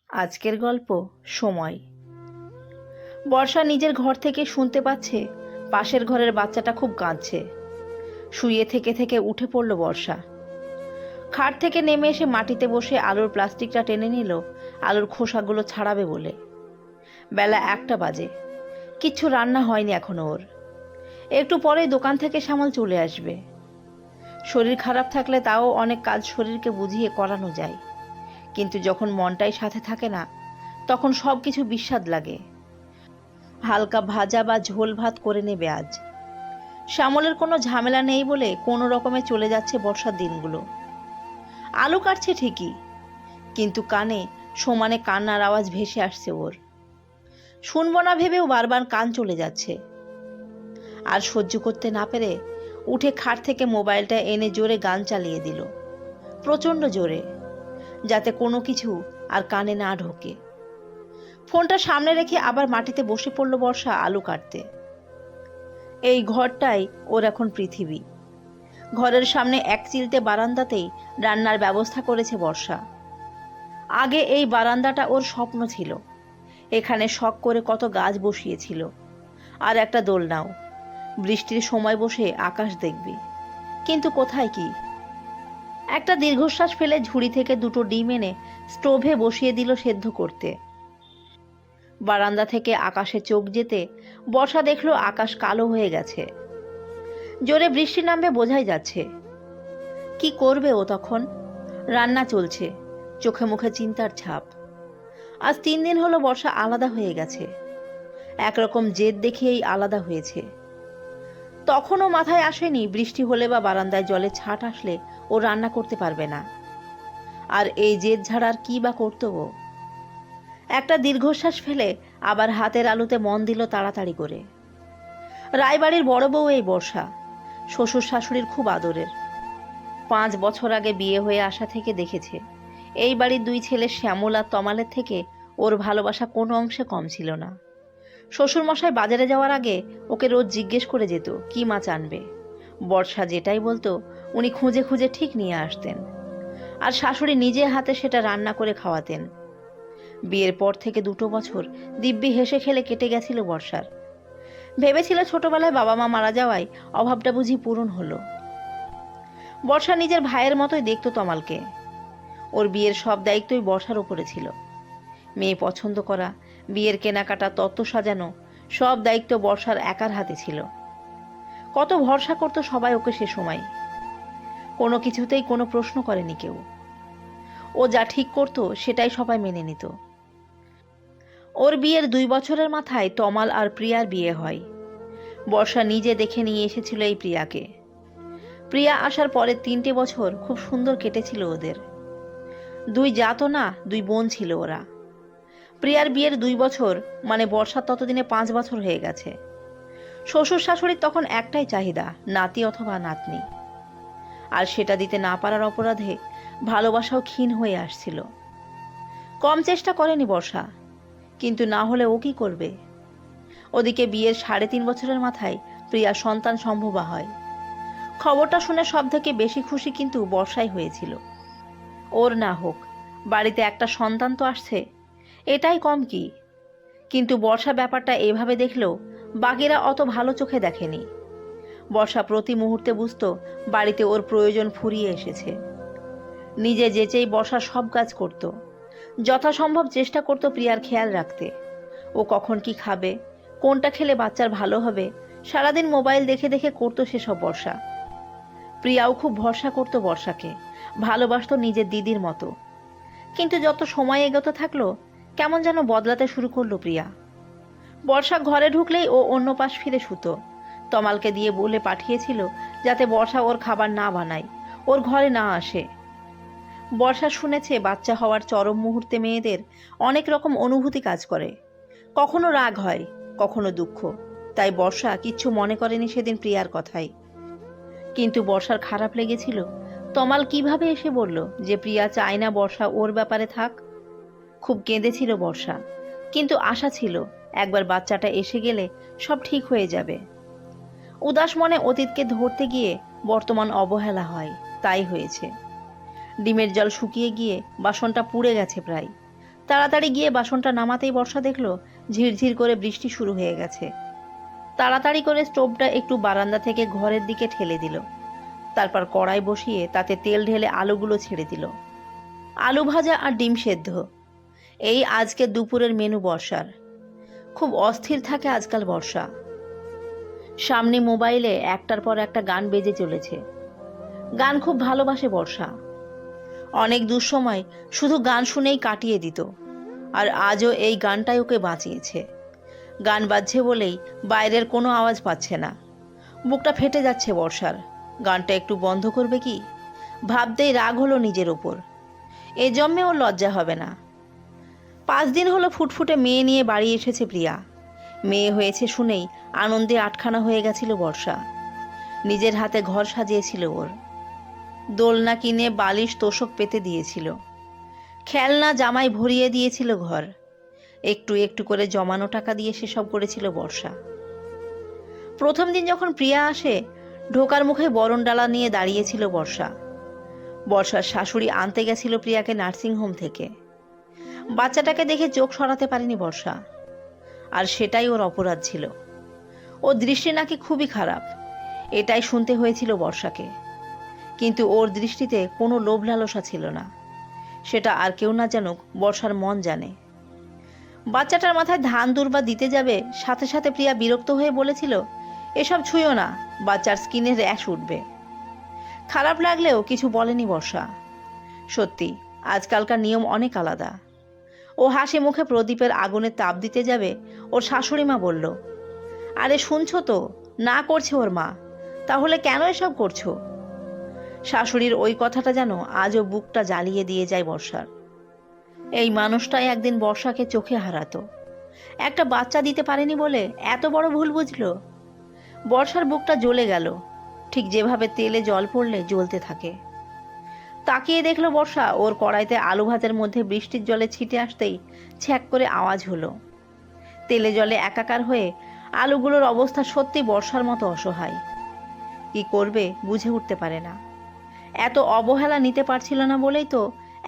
আজকের গল্প সময়। বর্ষা নিজের ঘর থেকে শুনতে পাচ্ছে পাশের ঘরের বাচ্চাটা খুব কাঁদছে। শুয়ে থেকে থেকে উঠে পড়ল বর্ষা। খাট থেকে নেমে এসে মাটিতে বসে আলুর প্লাস্টিকটা টেনে নিল আলুর খোসাগুলো ছাড়াবে বলে। বেলা 1টা বাজে, কিচ্ছু রান্না হয়নি এখনো ওর। একটু পরেই দোকান থেকে শ্যামল চলে আসবে। শরীর খারাপ থাকলে তাও অনেক কাজ শরীরকে বুঝিয়ে করানো যায়, কিন্তু যখন মনটাই সাথে থাকে না তখন সব কিছু বিস্বাদ লাগে। হালকা ভাজা বা ঝোল ভাত করে নেবে আজ। শ্যামলের কোনো ঝামেলা নেই বলে কোনো রকমে চলে যাচ্ছে বর্ষার দিনগুলো। আলু কাটছে ঠিকই, কিন্তু কানে সমানে কান্নার আওয়াজ ভেসে আসছে ওর। শুনবো না ভেবেও বারবার কান চলে যাচ্ছে। আর সহ্য করতে না পেরে উঠে খাট থেকে মোবাইলটা এনে জোরে গান চালিয়ে দিল, প্রচণ্ড জোরে, যাতে কোনো কিছু আর কানে না ঢোকে। ফোনটা সামনে রেখে আবার মাটিতে বসে পড়ল বর্ষা আলু কাটতে। এই ঘরটাই ওর এখন পৃথিবী। ঘরের সামনে এক চিলতে বারান্দাতেই রান্নার ব্যবস্থা করেছে বর্ষা। আগে এই বারান্দাটা ওর স্বপ্ন ছিল। এখানে শখ করে কত গাছ বসিয়েছিল, আর একটা দোলনাও। বৃষ্টির সময় বসে আকাশ দেখবি, কিন্তু কোথায় কি। একটা দীর্ঘশ্বাস ফেলে ঝুড়ি থেকে দুটো ডিম এনে স্টোভে বসিয়ে দিল সেদ্ধ করতে। বারান্দা থেকে আকাশে চোখ যেতে বর্ষা দেখলো আকাশ কালো হয়ে গেছে। জোরে বৃষ্টি নামবে বোঝাই যাচ্ছে। কি করবে ও তখন? রান্না চলছে, চোখে মুখে চিন্তার ছাপ। আজ 3 দিন হলো বর্ষা আলাদা হয়ে গেছে। একরকম জেদ দেখিয়েই আলাদা হয়েছে। তখনও মাথায় আসেনি বৃষ্টি হলে বা বারান্দায় জলে ছাট আসলে ও রান্না করতে পারবে না। আর এই জেদ ঝাড়ার কি বা করত ও? একটা দীর্ঘশ্বাস ফেলে আবার হাতের আলুতে মন দিল তাড়াতাড়ি করে। রায়বাড়ির বড় বউ এই বর্ষা, শ্বশুর শাশুড়ির খুব আদরের। 5 বছর আগে বিয়ে হয়ে আসা থেকে দেখেছে এই বাড়ির 2 ছেলে শ্যামল আর তমালের থেকে ওর ভালোবাসা কোনো অংশে কম ছিল না। শ্বশুরমশাই বাজারে যাওয়ার আগে ওকে রোজ জিজ্ঞেস করে যেত কি মাছ আনবে। বর্ষা যেটাই বলতো উনি খুঁজে খুঁজে ঠিক নিয়ে আসতেন, আর শাশুড়ি নিজে হাতে সেটা রান্না করে খাওয়াতেন। বিয়ের পর থেকে 2 বছর দিব্যি হেসে খেলে কেটে গেছিল বর্ষার। ভেবেছিল ছোটবেলায় বাবা মা মারা যাওয়ায় অভাবটা বুঝি পূরণ হলো। বর্ষা নিজের ভাইয়ের মতোই দেখতো তমালকে। ওর বিয়ের সব দায়িত্বই বর্ষার উপরে ছিল। মেয়ে পছন্দ করা, বিয়ের কেনাকাটা, তত্ত্ব সাজানো, সব দায়িত্ব বর্ষার একার হাতে ছিল। কত ভরসা করতো সবাই ওকে সে সময়। কোনো কিছুতেই কোনো প্রশ্ন করেনি কেউ। ও যা ঠিক করতো সেটাই সবাই মেনে নিত। ওর বিয়ের 2 বছরের মাথায় তমাল আর প্রিয়ার বিয়ে হয়। বর্ষা নিজে দেখে নিয়ে এসেছিল এই প্রিয়াকে। প্রিয়া আসার পরে 3টে বছর খুব সুন্দর কেটেছিল ওদের। 2 জাতও না, 2 বোন ছিল ওরা। প্রিয়ার বিয়ের 2 বছর মানে বর্ষার ততদিনে 5 বছর হয়ে গেছে। শ্বশুর শাশুড়ির তখন একটাই চাহিদা, নাতি অথবা নাতনি। আর সেটা দিতে না পারার অপরাধে ভালোবাসাও ক্ষীণ হয়ে আসছিল। কম চেষ্টা করেনি বর্ষা, কিন্তু না হলে ও কি করবে? ওদিকে বিয়ের 3.5 বছরের মাথায় প্রিয়া সন্তান সম্ভবা হয়। খবরটা শুনে সব থেকে বেশি খুশি কিন্তু বর্ষাই হয়েছিল। ওর না হোক, বাড়িতে একটা সন্তান তো আসছে, এটাই কম কি। কিন্তু বর্ষা ব্যাপারটা এভাবে দেখলেও বাকিরা অত ভালো চোখে দেখেনি। বর্ষা প্রতি মুহূর্তে বুঝতো বাড়িতে ওর প্রয়োজন ফুরিয়ে এসেছে। নিজে যেচেই বর্ষা সব কাজ করত। যথাসম্ভব চেষ্টা করত প্রিয়ার খেয়াল রাখতে। ও কখন কি খাবে, কোনটা খেলে বাচ্চার ভালো হবে, সারাদিন মোবাইল দেখে দেখে করতো সেসব বর্ষা। প্রিয়াও খুব ভরসা করত বর্ষাকে, ভালোবাসতো নিজের দিদির মতো। কিন্তু যত সময় এগোতে থাকলো কেমন যেন বদলাতে শুরু করলো প্রিয়া। বর্ষা ঘরে ঢুকলেই ও অন্য পাশ ফিরে শুতো। তমালকে দিয়ে বলে পাঠিয়েছিল যাতে বর্ষা ওর খাবার না বানায়, ওর ঘরে না আসে। বর্ষা শুনেছে বাচ্চা হওয়ার চরম মুহূর্তে মেয়েদের অনেক রকম অনুভূতি কাজ করে। কখনো রাগ হয়, কখনো দুঃখ। তাই বর্ষা কিচ্ছু মনে করেনি সেদিন প্রিয়ার কথাই। কিন্তু বর্ষার খারাপ লেগেছিল তমাল কিভাবে এসে বলল যে প্রিয়া চায় না বর্ষা ওর ব্যাপারে থাক। খুব কেঁদেছিল বর্ষা, কিন্তু আশা ছিল একবার বাচ্চাটা এসে গেলে সব ঠিক হয়ে যাবে। উদাস মনে অতীতকে ধরতে গিয়ে বর্তমান অবহেলা হয়, তাই হয়েছে। ডিমের জল শুকিয়ে গিয়ে বাসনটা পুড়ে গেছে প্রায়। তাড়াতাড়ি গিয়ে বাসনটা নামাতেই বর্ষা দেখলো ঝিরঝির করে বৃষ্টি শুরু হয়ে গেছে। তাড়াতাড়ি করে স্টোভটা একটু বারান্দা থেকে ঘরের দিকে ঠেলে দিল। তারপর কড়াই বসিয়ে তাতে তেল ঢেলে আলুগুলো ছেড়ে দিল। আলু ভাজা আর ডিম সেদ্ধ, এই আজকে দুপুরের মেনু বর্ষার। খুব অস্থির থাকে আজকাল বর্ষা। সামনে মোবাইলে একটার পর একটা গান বেজে চলেছে। গান খুব ভালোবাসে বর্ষা। অনেক দুঃসময় শুধু গান শুনেই কাটিয়ে দিত, আর আজও এই গানটাই ওকে বাঁচিয়েছে। গান বাজছে বলেই বাইরের কোনো আওয়াজ পাচ্ছে না। বুকটা ফেটে যাচ্ছে বর্ষার। গানটা একটু বন্ধ করবে কি ভাবতেই রাগ হলো নিজের ওপর। এ জন্মে ওর লজ্জা হবে না। 5 দিন হলো ফুটফুটে মেয়ে নিয়ে বাড়ি এসেছে প্রিয়া। মেয়ে হয়েছে শুনেই আনন্দে আটখানা হয়ে গেছিল বর্ষা। নিজের হাতে ঘর সাজিয়েছিল ওর। দোলনা কিনে বালিশ তোষক পেতে দিয়েছিল। খেলনা জামাই ভরিয়ে দিয়েছিল ঘর। একটু একটু করে জমানো টাকা দিয়ে সেসব করেছিল বর্ষা। প্রথম দিন যখন প্রিয়া আসে, ঢোকার মুখে বরণডালা নিয়ে দাঁড়িয়েছিল বর্ষা। বর্ষার শাশুড়ি আনতে গেছিল প্রিয়াকে নার্সিংহোম থেকে। বাচ্চাটাকে দেখে চোখ সরাতে পারেনি বর্ষা, আর সেটাই ওর অপরাধ ছিল। ওর দৃষ্টি নাকি খুবই খারাপ, এটাই শুনতে হয়েছিল বর্ষাকে। কিন্তু ওর দৃষ্টিতে কোনো লোভ লালসা ছিল না। সেটা আর কেউ না জানুক, বর্ষার মন জানে। বাচ্চাটার মাথায় ধান দুর্বা দিতে যাবে, সাথে সাথে প্রিয়া বিরক্ত হয়ে বলেছিল, এসব ছুঁয়ো না, বাচ্চার স্কিনে র্যাশ উঠবে। খারাপ লাগলেও কিছু বলেনি বর্ষা। সত্যি আজকালকার নিয়ম অনেক আলাদা। ও হাসি মুখে প্রদীপের আগুনে তাপ দিতে যাবে, ওর শাশুড়ি মা বলল, আরে শুনছো তো, না করছে ওর মা, তাহলে কেন এসব করছো? শাশুড়ির ওই কথাটা যেন আজও বুকটা জ্বালিয়ে দিয়ে যায় বর্ষার। এই মানুষটাই একদিন বর্ষাকে চোখে হারাতো। একটা বাচ্চা দিতে পারেনি বলে এত বড় ভুল বুঝলো। বর্ষার বুকটা জ্বলে গেল, ঠিক যেভাবে তেলে জল পড়লে জ্বলতে থাকে। তাকিয়ে দেখলো বর্ষা ওর কড়াইতে আলু ভাতের মধ্যে বৃষ্টির জলে ছিটে আসতেই ছ্যাক করে আওয়াজ হলো। তেলে জলে একাকার হয়ে আলুগুলোর অবস্থা সত্যি বর্ষার মতো অসহায়। কি করবে বুঝে উঠতে পারে না। এত অবহেলা নিতে পারছিল না বলেই তো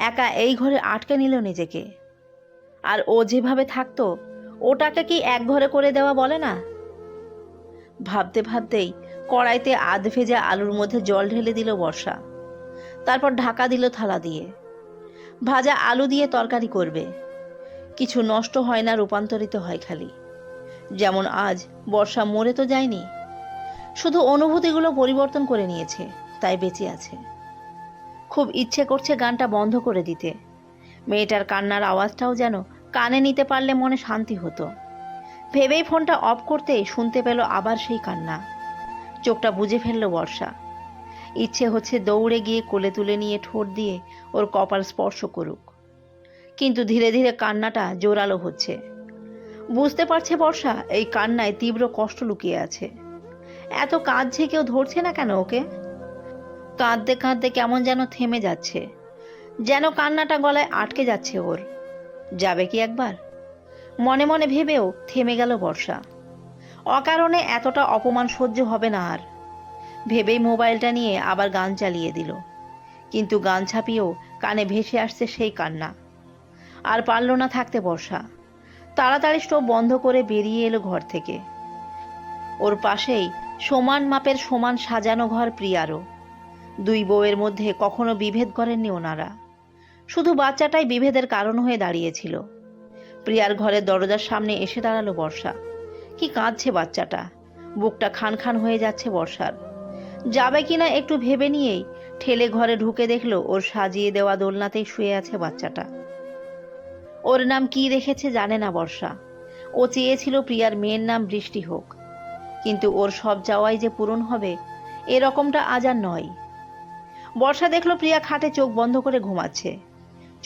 একা এই ঘরে আটকে নিল নিজেকে। আর ও যেভাবে থাকতো, ওটাকে কি এক ঘরে করে দেওয়া বলে না? ভাবতে ভাবতেই কড়াইতে আধ ভেজা আলুর মধ্যে জল ঢেলে দিল বর্ষা। তারপর ঢাকা দিল থালা দিয়ে। ভাজা আলু দিয়ে তরকারি করবে। কিছু নষ্ট হয় না, রূপান্তরিত হয় খালি। যেমন আজ বর্ষা মরে তো যায়নি, শুধু অনুভূতিগুলো পরিবর্তন করে নিয়েছে, তাই বেঁচে আছে। খুব ইচ্ছে করছে গানটা বন্ধ করে দিতে। মেয়েটার কান্নার আওয়াজটাও যেন কানে নিতে পারলে মনে শান্তি হতো। ভেবেই ফোনটা অফ করতেই শুনতে পেল আবার সেই কান্না। চোখটা বুজে ফেলল বর্ষা। ইচ্ছে হচ্ছে দৌড়ে গিয়ে কোলে তুলে নিয়ে ঠোঁট দিয়ে ওর কপাল স্পর্শ করুক। কিন্তু ধীরে ধীরে কান্নাটা জোরালো হচ্ছে। বুঝতে পারছে বর্ষা এই কান্নায় তীব্র কষ্ট লুকিয়ে আছে। এত কাঁদছে, কেউ ধরছে না কেন ওকে? কাঁদতে কাঁদতে কেমন যেন থেমে যাচ্ছে, যেন কান্নাটা গলায় আটকে যাচ্ছে ওর। যাবে কি একবার? মনে মনে ভেবেও থেমে গেল বর্ষা। অকারণে এতটা অপমান সহ্য হবে না আর। ভেবেই মোবাইলটা নিয়ে আবার গান চালিয়ে দিল। কিন্তু গান ছাপিয়েও কানে ভেসে আসছে সেই কান্না। আর পারল না থাকতে বর্ষা। তাড়াতাড়ি স্টোভ বন্ধ করে বেরিয়ে এলো ঘর থেকে। ওর পাশেই সমান মাপের সমান সাজানো ঘর প্রিয়ারও। দুই বউয়ের মধ্যে কখনো বিভেদ করেননি ওনারা। শুধু বাচ্চাটাই বিভেদের কারণ হয়ে দাঁড়িয়েছিল। প্রিয়ার ঘরের দরজার সামনে এসে দাঁড়ালো বর্ষা। কি কাঁদছে বাচ্চাটা, বুকটা খান খান হয়ে যাচ্ছে বর্ষার। যাবে কিনা একটু ভেবে নিয়েই ঠেলে ঘরে ঢুকে দেখলো ওর সাজিয়ে দেওয়া দোলনাতেই শুয়ে আছে বাচ্চাটা। ওর নাম কি রেখেছে জানে না বর্ষা। ও চেয়েছিল প্রিয়ার মেয়ের নাম বৃষ্টি হোক, কিন্তু ওর সব চাওয়াই যে পূরণ হবে এরকমটা আজ আর নয়। বর্ষা দেখলো প্রিয়া খাটে চোখ বন্ধ করে ঘুমাচ্ছে,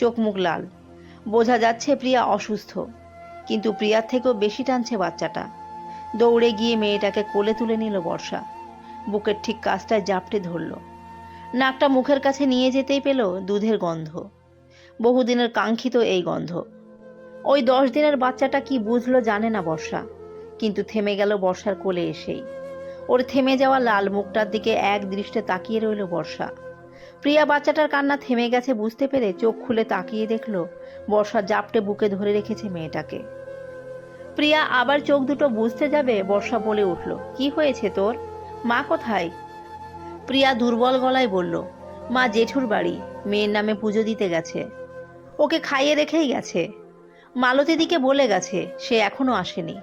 চোখ মুখ লাল। বোঝা যাচ্ছে প্রিয়া অসুস্থ, কিন্তু প্রিয়ার থেকেও বেশি টানছে বাচ্চাটা। দৌড়ে গিয়ে মেয়েটাকে কোলে তুলে নিল বর্ষা। বুকের ঠিক কাছটায় জাপটে ধরল। নাকটা মুখের কাছে নিয়ে যেতেই পেল দুধের গন্ধ, বহুদিনের কাঙ্ক্ষিত এই গন্ধ। ওই 10 দিনের বাচ্চাটা কি বুঝলো জানে না বর্ষা, কিন্তু থেমে গেল বর্ষার কোলে এসেই। ওর থেমে যাওয়া লাল মুখটার দিকে এক দৃষ্টে তাকিয়ে রইল বর্ষা। প্রিয়া বাচ্চাটার কান্না থেমে গেছে বুঝতে পেরে চোখ খুলে তাকিয়ে দেখলো বর্ষা জাপটে বুকে ধরে রেখেছে মেয়েটাকে। প্রিয়া আবার চোখ দুটো বুঝতে যাবে বর্ষা বলে উঠল, কি হয়েছে তোর? মা কোথায়? প্রিয়া দুর্বল গলায় বলল, মা জেঠুর বাড়ি, মেয়ের নামে পুজো দিতে গেছে। ওকে খাইয়ে রেখেই গেছে। মালতীদিকে বলে গেছে, সে এখনো আসেনি।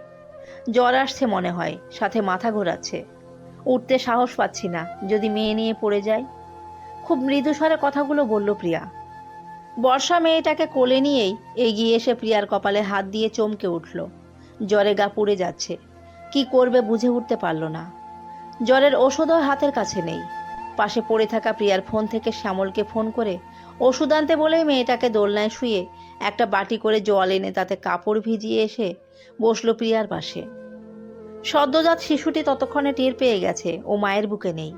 জ্বর আসছে মনে হয়, সাথে মাথা ঘোরাচ্ছে। উঠতে সাহস পাচ্ছি না, যদি মেয়ে নিয়ে পড়ে যায়। খুব মৃদু স্বরে কথাগুলো বলল প্রিয়া। বর্ষা মেয়েটাকে কোলে নিয়েই এগিয়ে এসে প্রিয়ার কপালে হাত দিয়ে চমকে উঠল। জ্বরে গা পুড়ে যাচ্ছে, কি করবে বুঝে উঠতে পারল না। জ্বরের ওষুধও হাতের কাছে নেই। পাশে পড়ে থাকা প্রিয়ার ফোন থেকে শ্যামলকে ফোন করে ওষুধ আনতে বলেই মেয়েটাকে দোলনায় শুয়ে একটা বাটি করে জল এনে তাতে কাপড় ভিজিয়ে এসে বসলো প্রিয়ার পাশে। সদ্যজাত শিশুটি ততক্ষণে টের পেয়ে গেছে ও মায়ের বুকে নেই।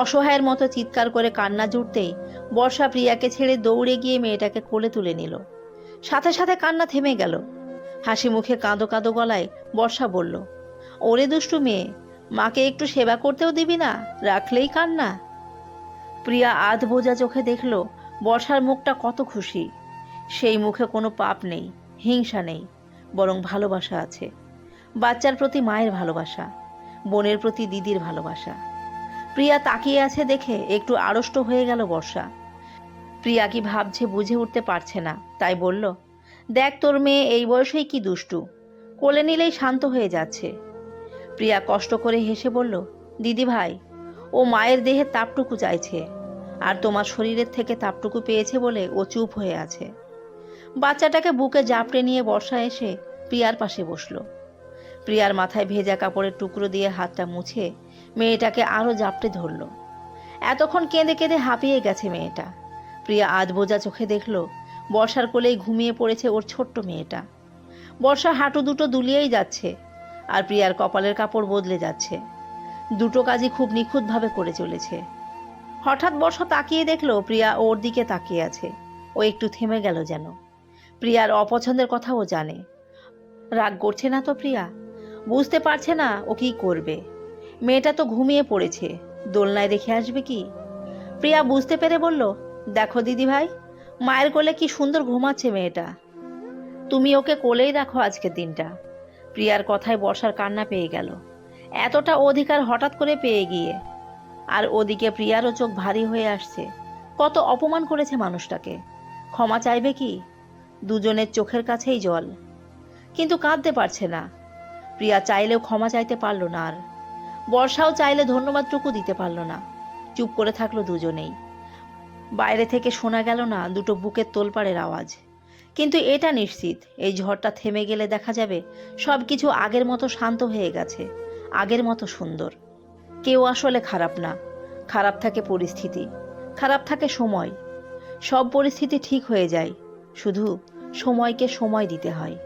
অসহায়ের মতো চিৎকার করে কান্না জুড়তেই বর্ষা প্রিয়াকে ছেড়ে দৌড়ে গিয়ে মেয়েটাকে কোলে তুলে নিল। সাথে সাথে কান্না থেমে গেল। হাসি মুখে কাঁদো কাঁদো গলায় বর্ষা বলল, ওরে দুষ্টু মেয়ে, মাকে একটু সেবা করতেও দিবি না, রাখলেই কান্না। প্রিয়া আধ বোঝা চোখে দেখল বর্ষার মুখটা কত খুশি। সেই মুখে কোনো পাপ নেই, হিংসা নেই, বরং ভালোবাসা আছে। বাচ্চার প্রতি মায়ের ভালোবাসা, বোনের প্রতি দিদির ভালোবাসা। প্রিয়া তাকিয়ে আছে দেখে একটু আড়ষ্ট হয়ে গেল বর্ষা। প্রিয়া কি ভাবছে বুঝে উঠতে পারছে না, তাই বলল, দেখ তোর মেয়ে এই বয়সেই কি দুষ্টু, কোলে নিলেই শান্ত হয়ে যাচ্ছে। প্রিয়া কষ্ট করে হেসে বলল, দিদি ভাই, ও মায়ের দেহের তাপটুকু চাইছে, আর তোমার শরীরের থেকে তাপটুকু পেয়েছে বলে ও চুপ হয়ে আছে। বাচ্চাটাকে বুকে জাপড়ে নিয়ে বর্ষা এসে প্রিয়ার পাশে বসলো। প্রিয়ার মাথায় ভেজা কাপড়ের টুকরো দিয়ে হাতটা মুছে মেয়েটাকে আরো জাপটে ধরল। এতক্ষণ কেঁদে কেঁদে হাঁপিয়ে গেছে মেয়েটা। প্রিয়া আধ বোঝা চোখে দেখল বর্ষার কোলেই ঘুমিয়ে পড়েছে ওর ছোট্ট মেয়েটা। বর্ষা হাঁটু দুটো দুলিয়েই যাচ্ছে, আর প্রিয়ার কপালের কাপড় বদলে যাচ্ছে। দুটো কাজই খুব নিখুঁতভাবে করে চলেছে। হঠাৎ বর্ষা তাকিয়ে দেখলো প্রিয়া ওর দিকে তাকিয়ে আছে। ও একটু থেমে গেল যেন। প্রিয়ার অপছন্দের কথা ও জানে। রাগ করছে না তো প্রিয়া? বুঝতে পারছে না ও কি করবে। মেয়েটা তো ঘুমিয়ে পড়েছে, দোলনায় রেখে আসবে কি? প্রিয়া বুঝতে পেরে বলল, দেখো দিদি ভাই, মায়ের কোলে কি সুন্দর ঘুমাচ্ছে মেয়েটা, তুমি ওকে কোলেই রাখো আজকের দিনটা। প্রিয়ার কথায় বর্ষার কান্না পেয়ে গেল। এতটা অধিকার হঠাৎ করে পেয়ে গিয়ে। আর ওদিকে প্রিয়ারও চোখ ভারী হয়ে আসছে। কত অপমান করেছে মানুষটাকে, ক্ষমা চাইবে কি? দুজনের চোখের কাছেই জল, কিন্তু কাঁদতে পারছে না। প্রিয়া চাইলেও ক্ষমা চাইতে পারল না, আর বর্ষাও চাইলে ধন্যবাদটুকু দিতে পারল না। চুপ করে থাকলো দুজনেই। বাইরে থেকে শোনা গেল না দুটো বুকের তোলপাড়ের আওয়াজ, কিন্তু এটা নিশ্চিত এই ঝড়টা থেমে গেলে দেখা যাবে সবকিছু আগের মতো শান্ত হয়ে গেছে, আগের মতো সুন্দর। কেউ আসলে খারাপ না, খারাপ থাকে পরিস্থিতি, খারাপ থাকে সময়। সব পরিস্থিতি ঠিক হয়ে যায়, শুধু সময়কে সময় দিতে হয়।